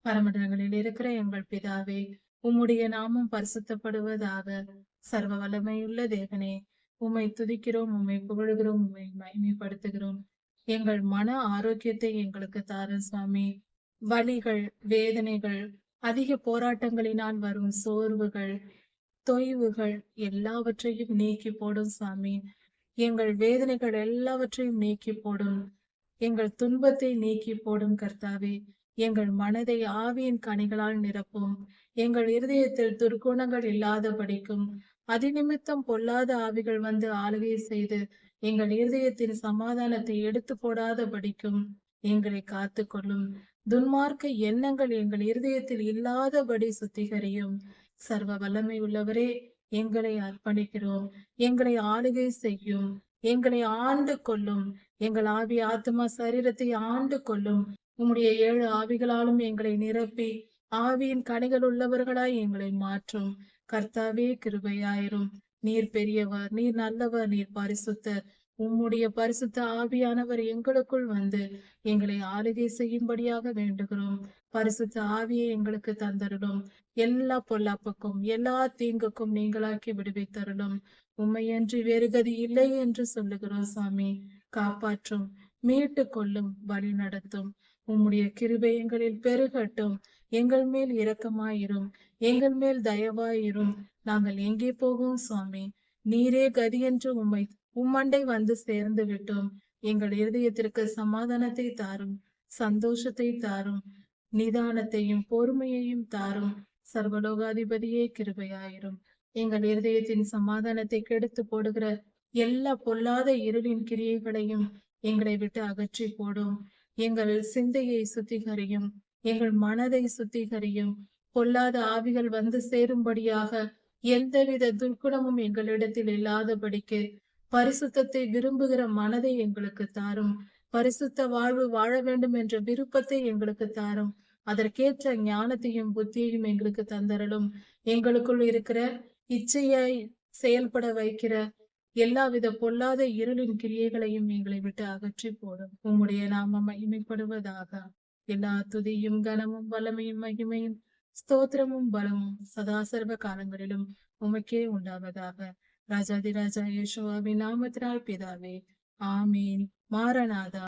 பரமண்டலங்களில் இருக்கிற எங்கள் பிதாவே, உம்முடைய நாமம் பரிசுத்தப்படுவதாக. சர்வ வல்லமையுள்ள தேவனே, உம்மை துதிக்கிறோம், உம்மை புகழுகிறோம், உம்மை மகிமைப்படுத்துகிறோம். எங்கள் மன ஆரோக்கியத்தை எங்களுக்கு தாரும் சுவாமி. வலிகள், வேதனைகள், அதிக போராட்டங்களினால் வரும் சோர்வுகள், தொய்வுகள் எல்லாவற்றையும் நீக்கி போடும் சுவாமி. எங்கள் வேதனைகள் எல்லாவற்றையும் நீக்கி போடும். எங்கள் துன்பத்தை நீக்கி போடும் கர்த்தாவே. எங்கள் மனதை ஆவியின் கனிகளால் நிரப்பும். எங்கள் இருதயத்தில் துர்க்குணங்கள் இல்லாதபடிக்கும், அதிநிமித்தம் பொல்லாத ஆவிகள் வந்து ஆளுகை செய்து எங்கள் இருதயத்தின் சமாதானத்தை எடுத்து போடாதபடிக்கும் எங்களை காத்து கொள்ளும். துன்மார்க்க எண்ணங்கள் எங்கள் இருதயத்தில் இல்லாதபடி சுத்திகரியும். சர்வ வல்லமை உள்ளவரே, எங்களை அர்ப்பணிக்கிறோம். எங்களை ஆளுகை செய்யும். எங்களை ஆண்டு கொள்ளும். எங்கள் ஆவி, ஆத்மா, சரீரத்தை ஆண்டு கொள்ளும். உம்முடைய 7 ஆவிகளாலும் எங்களை நிரப்பி ஆவியின் கனிகள் உள்ளவர்களாய் எங்களை மாற்றும். கர்த்தாவே, கிருபையாயிரும். நீர் பெரியவர், நீர் நல்லவர், நீர் பரிசுத்தர். உம்முடைய பரிசுத்த ஆவியானவர் எங்களுக்குள் வந்து எங்களை ஆளுகை செய்யும்படியாக வேண்டுகிறோம். பரிசுத்த ஆவியை எங்களுக்கு தந்தருளும். எல்லா பொல்லாப்புக்கும் எல்லா தீங்குக்கும் நீங்களாக்கி விடுவித்தருளும். உம்மையன்றி வேறு கதி இல்லை என்று சொல்லுகிறோம் சாமி. காப்பாற்றும், மீட்டு கொள்ளும், வழி நடத்தும். உம்முடைய கிருபை எங்களில் பெருகட்டும். எங்கள் மேல் இரக்கமாயிரும். எங்கள் மேல் தயவாயிரும். நாங்கள் எங்கே போகும் சுவாமி? நீரே கதி என்று உம்மண்டை வந்து சேர்ந்து விட்டோம். எங்கள் இருதயத்திற்கு சமாதானத்தை தாரும், சந்தோஷத்தை தாரும், நிதானத்தையும் பொறுமையையும் தாரும். சர்வலோகாதிபதியே, கிருபையாயிரும். எங்கள் இருதயத்தின் சமாதானத்தை கெடுத்து போடுகிற எல்லா பொல்லாத இருளின் கிரியைகளையும் எங்களை விட்டு அகற்றி போடும். எங்கள் சிந்தையை சுத்திகரியும். எங்கள் மனதை சுத்திகரியும். பொல்லாத ஆவிகள் வந்து சேரும்படியாக எந்தவித துர்க்குணமும் எங்களிடத்தில் இல்லாதபடிக்கு பரிசுத்தத்தை விரும்புகிற மனதை எங்களுக்கு தாரும். பரிசுத்த வாழ்வு வாழ வேண்டும் என்ற விருப்பத்தை எங்களுக்கு தாரும். அதற்கேற்ற ஞானத்தையும் புத்தியையும் எங்களுக்கு தந்தரலும். எங்களுக்குள் இருக்கிற இச்சையை செயல்பட வைக்கிற எல்லாவித பொல்லாத இருளின் கிரியைகளையும் எங்களை விட்டு அகற்றி போடும். உம்முடைய நாமம் மகிமைப்படுவதாக. எல்லா துதியும் கனமும் வல்லமையும் மகிமையும் ஸ்தோத்திரமும் பலமும் சதா சர்வ காலங்களிலும் உமக்கே உண்டாவதாக. ராஜாதி ராஜா இயேசுவின் நாமத்தினால் பிதாவே, ஆமீன். மாரநாதா.